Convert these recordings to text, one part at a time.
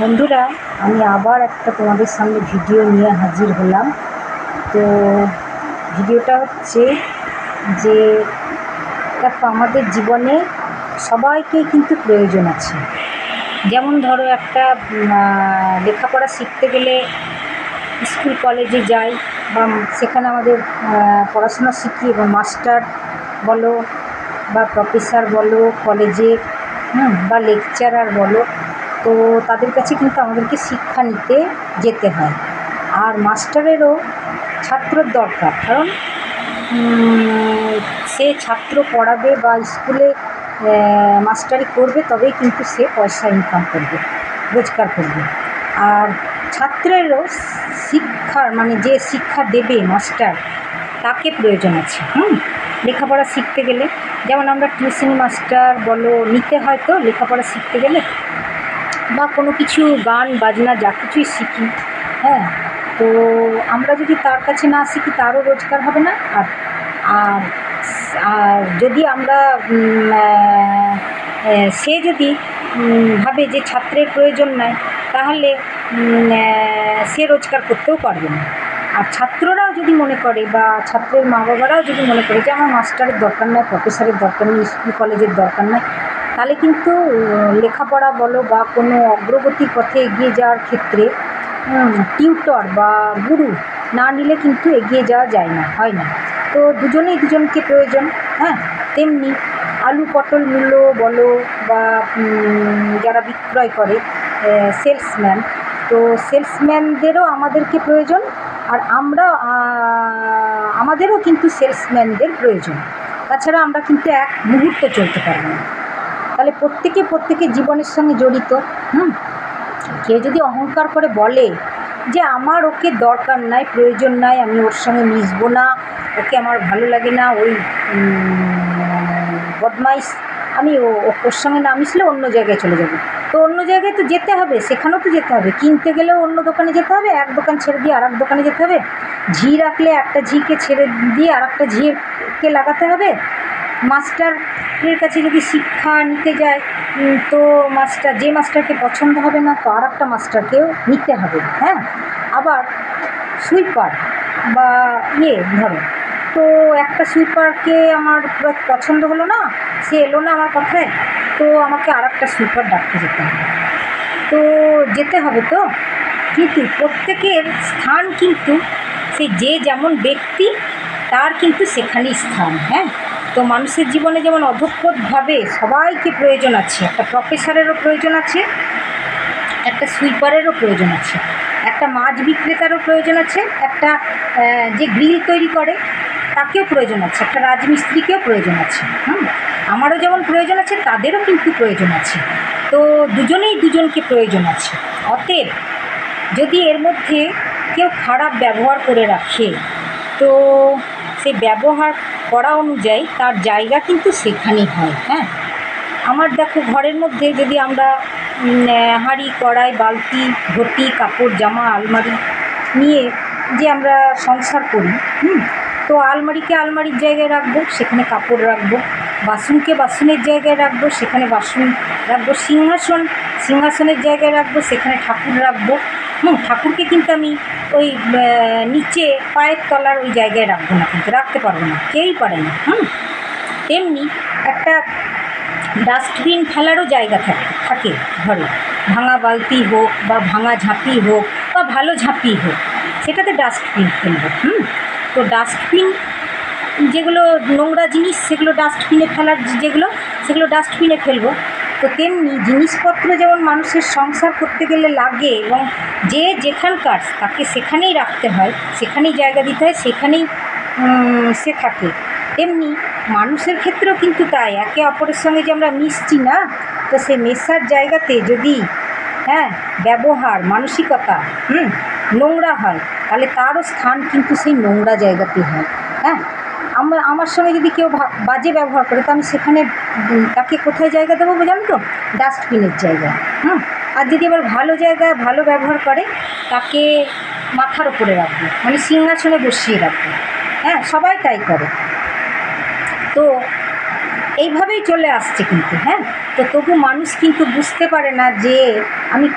বন্ধুরা, আমি আবার একটা তোমাদের সামনে ভিডিও নিয়ে হাজির হলাম। তো ভিডিওটা হচ্ছে যে দেখো, আমাদের জীবনে সবাইকেই কিন্তু প্রয়োজন আছে। যেমন ধরো, একটা লেখাপড়া শিখতে গেলে স্কুল কলেজে যাই, বা সেখানে আমাদের পড়াশোনা শিখি, এবং মাস্টার বলো বা প্রফেসর বলো কলেজে, বা লেকচারার বলো, তো তাদের কাছে কিন্তু আমাদেরকে শিক্ষা নিতে যেতে হয়। আর মাস্টারেরও ছাত্রর দরকার, কারণ সে ছাত্র পড়াবে বা স্কুলে মাস্টারি করবে, তবেই কিন্তু সে পয়সা ইনকাম করবে, রোজগার করবে। আর ছাত্রেরও শিক্ষার যে শিক্ষা দেবে মাস্টার, তাকে প্রয়োজন আছে। লেখাপড়া শিখতে গেলে যেমন আমরা টিউশন মাস্টার বলো নিতে হয়, তো লেখাপড়া শিখতে গেলে বা কোনো কিছু গান বাজনা যা কিছুই শিখি, তো আমরা যদি তার কাছে না শিখি, তারও রোজগার হবে না। আর আর আর যদি আমরা সে যদি ভাবে যে ছাত্রের প্রয়োজন নাই, তাহলে সে রোজগার করতেও পারবে না। আর ছাত্ররাও যদি মনে করে, বা ছাত্রের মা বাবারাও যদি মনে করে যে আমার মাস্টারের দরকার নাই, প্রফেসরের দরকার নেই, স্কুল কলেজের দরকার নাই, তাহলে কিন্তু লেখাপড়া বলো বা কোনো অগ্রগতির পথে এগিয়ে যাওয়ার ক্ষেত্রে টিউটর বা গুরু না নিলে কিন্তু এগিয়ে যাওয়া যায় না, হয় না। তো দুজনেই দুজনকে প্রয়োজন। তেমনি আলু পটল মূল্য বলো, বা যারা বিক্রয় করে সেলসম্যান, তো সেলসম্যানদেরও আমাদেরকে প্রয়োজন। আর আমাদেরও কিন্তু সেলসম্যানদের প্রয়োজন। তাছাড়া আমরা কিন্তু এক মুহূর্ত চলতে পারব না। তাহলে প্রত্যেকে জীবনের সঙ্গে জড়িত। কেউ যদি অহংকার করে বলে যে আমার ওকে দরকার নাই, প্রয়োজন নাই, আমি ওর সঙ্গে মিশবো না, ওকে আমার ভালো লাগে না, ওই বদমাইশ, আমি ওর সঙ্গে না মিশলে অন্য জায়গায় চলে যাবো। তো অন্য জায়গায় তো যেতে হবে, সেখানেও তো যেতে হবে, কিনতে গেলেও অন্য দোকানে যেতে হবে, এক দোকান ছেড়ে দিয়ে আর এক দোকানে যেতে হবে। ঝি রাখলে একটা ঝিকে ছেড়ে দিয়ে আর একটা ঝিকে লাগাতে হবে। মাস্টারের কাছে যদি শিক্ষা নিতে যায়, তো যে মাস্টারকে পছন্দ হবে না, তো আর একটা মাস্টারকেও নিতে হবে। আবার সুইপার বা ধরো, তো একটা সুইপারকে আমার পছন্দ হলো না, সে এলো না আমার কথায়, তো আমাকে আর একটা সুইপার ডাকতে যেতে হবে। তো যেতে হবে তো, কিন্তু প্রত্যেকের স্থান কিন্তু যে যেমন ব্যক্তি, তার কিন্তু সেখানেই স্থান। তো মানুষের জীবনে যেমন অধঃপতভাবে সবাইকে প্রয়োজন আছে, একটা প্রফেসরেরও প্রয়োজন আছে, একটা সুইপারেরও প্রয়োজন আছে, একটা মাছ বিক্রেতারও প্রয়োজন আছে, একটা যে গ্রিল তৈরি করে তাকেও প্রয়োজন আছে, একটা রাজমিস্ত্রিকেও প্রয়োজন আছে। আমারও যেমন প্রয়োজন আছে, তাদেরও কিন্তু প্রয়োজন আছে। তো দুজনেই দুজনকে প্রয়োজন আছে। অতএব যদি এর মধ্যে কেউ খারাপ ব্যবহার করে রাখে, তো সেই ব্যবহার করা অনুযায়ী তার জায়গা কিন্তু সেখানেই হয়। আমার দেখো, ঘরের মধ্যে যদি আমরা হাঁড়ি কড়াই বালতি ঘটি কাপড় জামা আলমারি নিয়ে যে আমরা সংসার করি, তো আলমারিকে আলমারির জায়গায় রাখবো, সেখানে কাপড় রাখবো, বাসনকে বাসনের জায়গায় রাখবো, সেখানে বাসন রাখবো, সিংহাসনের জায়গায় রাখবো, সেখানে ঠাকুর রাখবো। ঠাকুরকে কিন্তু আমি ওই নিচে পায়ের তলার ওই জায়গায় রাখবো না, কিন্তু রাখতে পারবো না, কেউই পারে না। তেমনি একটা ডাস্টবিন ফেলারও জায়গা থাকে ঘরে। ভাঙা বালতি হোক বা ভাঙা ঝাঁপি হোক বা ভালো ঝাঁপি হোক, সেটাতে ডাস্টবিন ফেলবো। তো ডাস্টবিন যেগুলো নোংরা জিনিস, সেগুলো ডাস্টবিনে ফেলার সেগুলো ডাস্টবিনে ফেলবো। তো তেমনি জিনিসপত্র যেমন মানুষের সংসার করতে গেলে লাগে, এবং যে যেখানকার তাকে সেখানেই রাখতে হয়, সেখানেই জায়গা দিতে হয়, সেখানেই সে থাকে। তেমনি মানুষের ক্ষেত্রেও কিন্তু তাই, একে অপরের সঙ্গে যে আমরা মিশছি না, তো সে মেশার জায়গাতে যদি ব্যবহার মানসিকতা নোংরা হয়, তাহলে তারও স্থান কিন্তু সেই নোংরা জায়গাতে হয়। আমার সঙ্গে যদি কেউ বাজে ব্যবহার করে, তো আমি সেখানে তাকে কোথায় জায়গা দেবো জানো তো? ডাস্টবিনের জায়গায়। আর যদি আবার ভালো জায়গায় ভালো ব্যবহার করে, তাকে মাথার ওপরে রাখবো, সিংহাসনে বসিয়ে রাখবো। সবাই তাই করে। তো এইভাবেই চলে আসছে কিন্তু। হ্যাঁ, তো তবু মানুষ কিন্তু বুঝতে পারে না যে আমি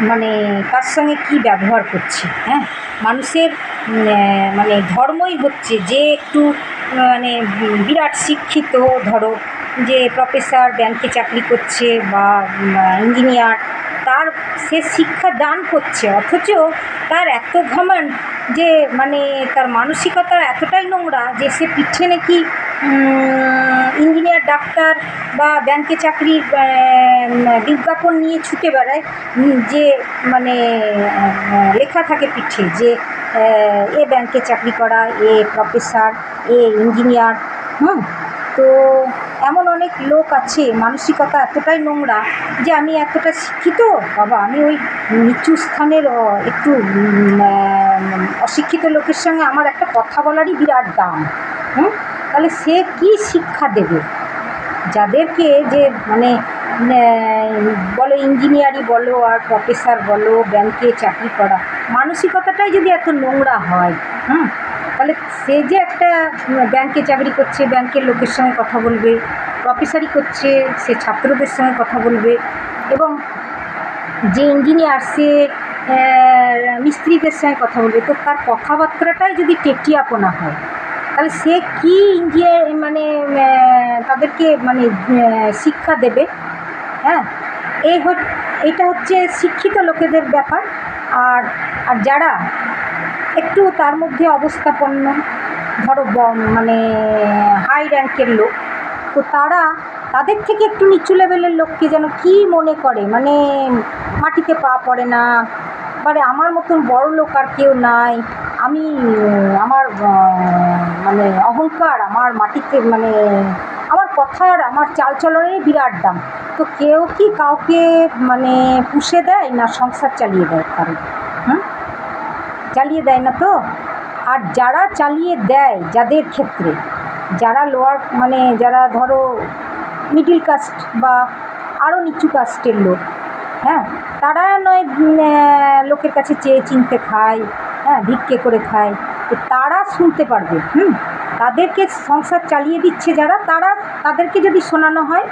মানে কার সঙ্গে কী ব্যবহার করছি। হ্যাঁ, মানুষের মানে ধর্মই হচ্ছে যে একটু মানে বিরাট শিক্ষিত, ধরো যে প্রফেসর, ব্যাংকে চাকরি করছে বা ইঞ্জিনিয়ার, সে শিক্ষা দান করছে, অথচ তার এত ঘমন্ড যে মানে তার মানসিকতা এতটাই নোংরা যে সে পিঠে নাকি ইঞ্জিনিয়ার, ডাক্তার বা ব্যাংকে চাকরির বিজ্ঞাপন নিয়ে ছুটে বেড়ায়, যে মানে লেখা থাকে পিঠে যে এ ব্যাংকে চাকরি করা, এ প্রফেসর, এ ইঞ্জিনিয়ার। তো এমন অনেক লোক আছে মানসিকতা এতটাই নোংরা যে আমি এতটা শিক্ষিত, বাবা আমি ওই নিচু স্থানের একটু অশিক্ষিত লোকের সঙ্গে আমার একটা কথা বলারই বিরাট দাম। তাহলে সে কি শিক্ষা দেবে যাদেরকে, যে মানে বলো ইঞ্জিনিয়ারই বলো আর প্রফেসর বলো, ব্যাংকে চাকরি করা মানসিকতাটাই যদি এত নোংরা হয়, তাহলে সে যে একটা ব্যাংকে চাকরি করছে, ব্যাংকের লোকের সঙ্গে কথা বলবে, প্রফেসরই করছে সে ছাত্রদের সঙ্গে কথা বলবে, এবং যে ইঞ্জিনিয়ার সে মিস্ত্রিদের সঙ্গে কথা বলবে, তো তার কথাবার্তাটাই যদি টেটিয়াপনা হয় তাহলে সে কি ইঞ্জিনিয়ার মানে তাদেরকে মানে শিক্ষা দেবে। হ্যাঁ, এটা হচ্ছে শিক্ষিত লোকেদের ব্যাপার। আর যারা একটু তার মধ্যে অবস্থাপন্ন, ধরো মানে হাই র্যাঙ্কের লোক, তো তাদের থেকে একটু নিচু লেভেলের লোককে যেন কি মনে করে, মানে মাটিতে পা পড়ে না, এবারে আমার মতন বড় লোক আর কেউ নাই, আমি আমার মানে অহংকার, আমার মাটিতে মানে আমার কথার, আমার চালচলনেরই বিরাট দাম। তো কেউ কি কাউকে মানে পুষে দেয় না সংসার চালিয়ে দেয় কারো? চালিয়ে দেয় না তো। আর যারা চালিয়ে দেয়, যাদের ক্ষেত্রে যারা লোয়ার মানে যারা ধরো মিডিল কাস্ট বা আরও নিচু কাস্টের লোক, হ্যাঁ, তারা নয় লোকের কাছে চেয়ে চিনতে খায়, হ্যাঁ, ভিক্ষে করে খায়, তো তারা শুনতে পারবে। তাদেরকে সংসার চালিয়ে দিচ্ছে যারা, তাদেরকে যদি শোনানো হয়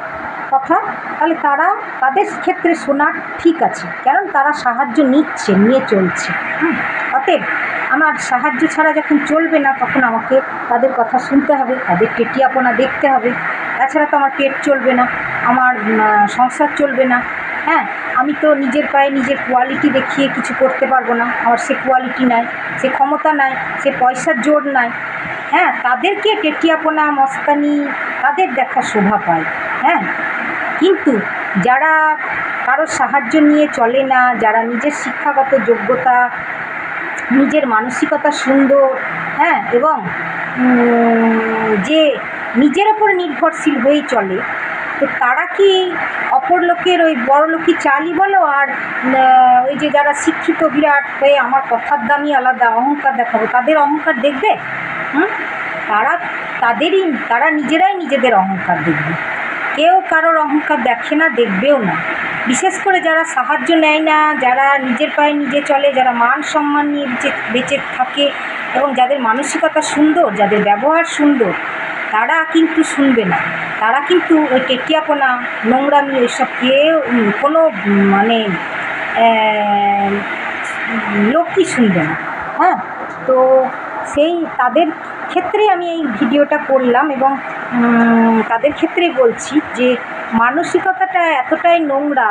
কথা, তাহলে তাদের ক্ষেত্রে শোনা ঠিক আছে, কারণ তারা সাহায্য নিয়ে চলছে। অতএব আমার সাহায্য ছাড়া যখন চলবে না, তখন আমাকে তাদের কথা শুনতে হবে, তাদের টেটিয়াপনা দেখতে হবে, তাছাড়া তো আমার পেট চলবে না, আমার সংসার চলবে না। হ্যাঁ, আমি তো নিজের পায়ে নিজের কোয়ালিটি দেখিয়ে কিছু করতে পারবো না, আমার সে কোয়ালিটি নাই, সে ক্ষমতা নাই, সে পয়সার জোর নাই। হ্যাঁ, তাদেরকে টেটিয়াপনা, মস্তানি তাদের দেখা শোভা পায়। হ্যাঁ, কিন্তু যারা কারোর সাহায্য নিয়ে চলে না, যারা নিজের শিক্ষাগত যোগ্যতা, নিজের মানসিকতা সুন্দর, হ্যাঁ, এবং যে নিজের ওপর নির্ভরশীল হয়েই চলে, তো তারা কি অপর লোকের ওই বড় লোকই চালই বলো, আর ওই যে যারা শিক্ষিত বিরাট হয়ে আমার কথার দামই আলাদা, অহংকার দেখাবো, তাদের অহংকার দেখবে? তারা নিজেরাই নিজেদের অহংকার দেখবে, কেউ কারোর অহংকার দেখে না, দেখবেও না। বিশেষ করে যারা সাহায্য নেয় না, যারা নিজের পায়ে নিজে চলে, যারা মান সম্মান নিয়ে বেঁচে থাকে, এবং যাদের মানসিকতা সুন্দর, যাদের ব্যবহার সুন্দর, তারা কিন্তু শুনবে না, তারা কিন্তু ওই টেটিয়াপনা, নোংরামি, এসব কেউ কোনো মানে লোকই শুনবে না। হ্যাঁ, তো তাদের ক্ষেত্রে আমি এই ভিডিওটা করলাম, এবং তাদের ক্ষেত্রেই বলছি যে মানসিকতাটা এতটাই নোংরা,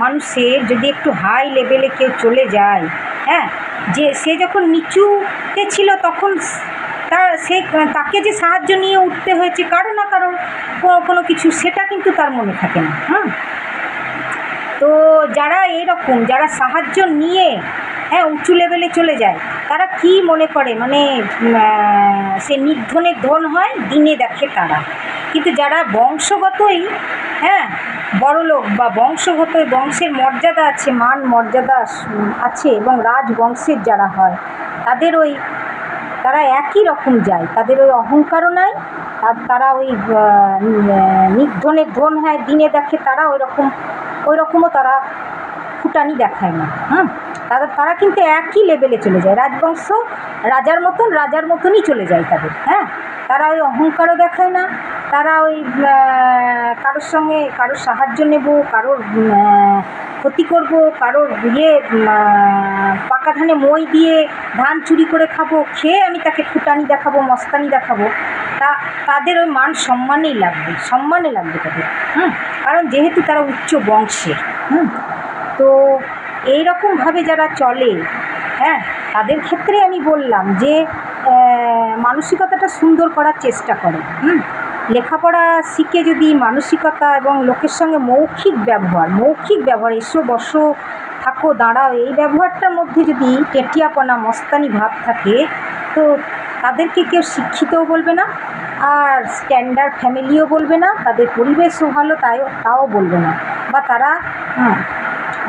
মানুষের যদি একটু হাই লেভেলে কেউ চলে যায়, হ্যাঁ, যে সে যখন নিচুতে ছিল তখন তাকে যে সাহায্য নিয়ে উঠতে হয়েছে কারো না কারো কোনো কিছু, সেটা কিন্তু তার মনে থাকে না। তো যারা এরকম, যারা সাহায্য নিয়ে উঁচু লেভেলে চলে যায়, তারা কি মনে করে, মানে সে নির্ধনের ধন হয়, দিনে দেখে তারা। কিন্তু যারা বংশগতই বড়লোক, বা বংশের মর্যাদা আছে, মান মর্যাদা আছে, এবং রাজবংশের যারা হয়, তারা একই রকম যায়, তাদের ওই অহংকারও নাই, আর তারা ওই নির্ধনের ধন দিনে দেখে, তারা ওই রকমও তারা ফুটানি দেখায় না। তারা কিন্তু একই লেভেলে চলে যায়, রাজবংশ রাজার মতনই চলে যায় তাদের। তারা ওই অহংকারও দেখায় না, তারা ওই কারোর সঙ্গে কারোর সাহায্য নেব, কারোর ক্ষতি করব, কারোর পাকা ধানে মই দিয়ে ধান চুরি করে খাবো, খেয়ে আমি তাকে ফুটানি দেখাবো, মস্তানি দেখাবো, তাদের ওই মান সম্মানে লাগবে তাদের। কারণ যেহেতু তারা উচ্চ বংশের। তো এইরকমভাবে যারা চলে, হ্যাঁ, তাদের ক্ষেত্রে আমি বললাম যে মানসিকতাটা সুন্দর করার চেষ্টা করে। লেখাপড়া শিখে যদি মানসিকতা এবং লোকের সঙ্গে মৌখিক ব্যবহার এসো বসো থাকো দাঁড়াও, এই ব্যবহারটার মধ্যে যদি টেটিয়াপনা মস্তানি ভাব থাকে, তো তাদেরকে কেউ শিক্ষিতও বলবে না, আর স্ট্যান্ডার্ড ফ্যামিলিও বলবে না, তাদের পরিবেশও ভালো তাও বলবে না, বা তারা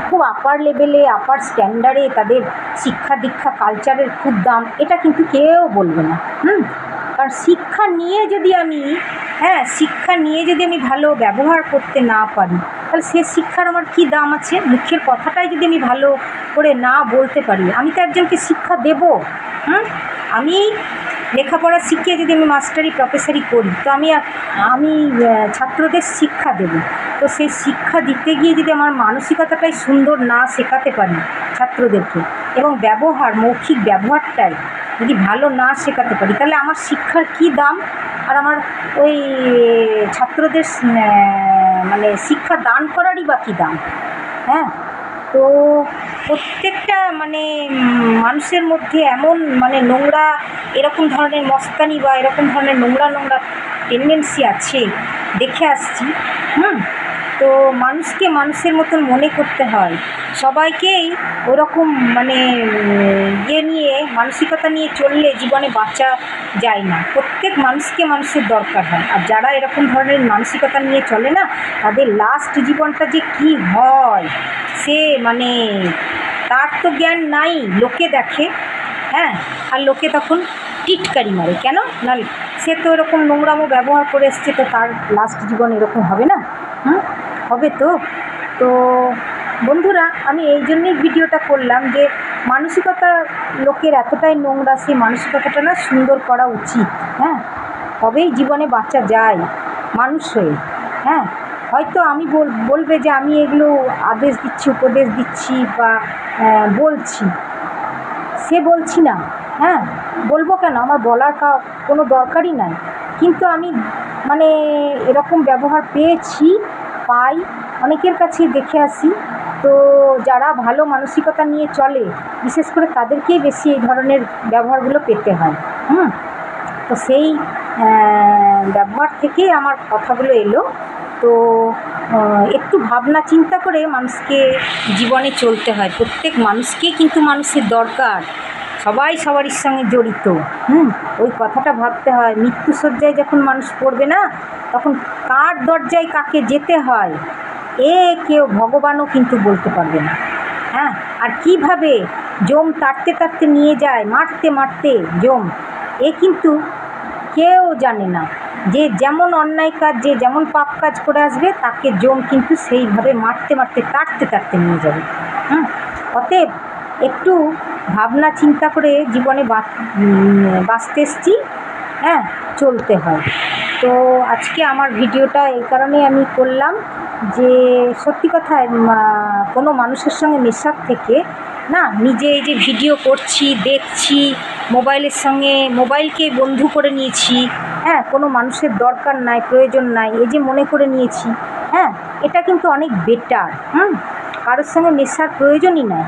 খুব আপার লেভেলে আপার স্ট্যান্ডার্ডে তাদের শিক্ষা দীক্ষা কালচারের খুব দাম, এটা কিন্তু কেউ বলবে না। কারণ শিক্ষা নিয়ে যদি আমি ভালো ব্যবহার করতে না পারি, তাহলে সে শিক্ষার আমার কী দাম আছে? মুখের কথাটাই যদি আমি ভালো করে না বলতে পারি, আমি তো একজনকে শিক্ষা দেব। আমি লেখাপড়া শিখিয়ে যদি আমি মাস্টারি প্রফেসরি করি, তো আমি ছাত্রদের শিক্ষা দেব। তো সেই শিক্ষা দিতে গিয়ে যদি আমার মানসিকতাটাই সুন্দর না শেখাতে পারি ছাত্রদেরকে, এবং মৌখিক ব্যবহারটাই যদি ভালো না শেখাতে পারি, তাহলে আমার শিক্ষার কী দাম? আর আমার ওই ছাত্রদের শিক্ষা দান করারই বা কী দাম? হ্যাঁ, তো প্রত্যেকটা মানুষের মধ্যে এমন নোংরা এরকম ধরনের মস্তানি বা এরকম ধরনের নোংরা টেন্ডেন্সি আছে, দেখে আসছি। তো মানুষকে মানুষের মতন মনে করতে হয়, সবাইকেই ওরকম মানসিকতা নিয়ে চললে জীবনে বাঁচা যায় না। প্রত্যেক মানুষকে মানুষের দরকার হয়, আর যারা এরকম ধরনের মানসিকতা নিয়ে চলে না, তাদের লাস্ট জীবনটা যে কী হয়, সে তার তো জ্ঞান নাই, লোকে দেখে, হ্যাঁ, আর লোকে তখন টিটকারি মারে। কেন না, সে তো এরকম নোংরামো ব্যবহার করে এসছে, তো তার লাস্ট জীবন এরকম হবে না? হবে তো। বন্ধুরা, আমি এই জন্যই ভিডিওটা করলাম যে মানসিকতা লোকের এতটাই নোংরা, সেই মানসিকতাটা না সুন্দর করা উচিত। হ্যাঁ, তবেই জীবনে বাঁচা যায় মানুষ হয়ে। হ্যাঁ, হয়তো আমি বলবে যে আমি এগুলো আদেশ দিচ্ছি, উপদেশ দিচ্ছি বা বলছি, সে বলছি না। হ্যাঁ, বলবো কেন? আমার বলার কোনো দরকারই নাই। কিন্তু আমি এরকম ব্যবহার পাই অনেকের কাছে, দেখে আসি। তো যারা ভালো মানসিকতা নিয়ে চলে, বিশেষ করে তাদেরকেই বেশি এই ধরনের ব্যবহারগুলো পেতে হয়। তো সেই ব্যবহার থেকেই আমার কথাগুলো এলো। তো একটু ভাবনা চিন্তা করে মানুষকে জীবনে চলতে হয়। প্রত্যেক মানুষকেই কিন্তু মানুষের দরকার, সবাই সবারই সঙ্গে জড়িত। ওই কথাটা ভাবতে হয়। মৃত্যুশয্যায় যখন মানুষ পড়বে না, তখন কার দরজায় কাকে যেতে হয় কেউ ভগবানও কিন্তু বলতে পারবে না। হ্যাঁ, আর কিভাবে জম তাড়তে নিয়ে যায়, মারতে জম, কিন্তু কেউ জানে না। যে যেমন অন্যায় কাজ, যে যেমন পাপ কাজ করে আসবে, তাকে জম কিন্তু সেইভাবে মারতে তাড়তে নিয়ে যাবে। অতএব একটু ভাবনা চিন্তা করে জীবনে বাঁচতে এসছি। হ্যাঁ, চলতে হয়। তো আজকে আমার ভিডিওটা এই কারণেই আমি করলাম যে সত্যি কথায় কোনো মানুষের সঙ্গে মেশার থেকে না, নিজে এই যে ভিডিও করছি, দেখছি, মোবাইলকে বন্ধু করে নিয়েছি। হ্যাঁ, কোনো মানুষের দরকার নাই, প্রয়োজন নাই, এই যে মনে করে নিয়েছি। হ্যাঁ, এটা কিন্তু অনেক বেটার। কারোর সঙ্গে মেশার প্রয়োজনই নাই।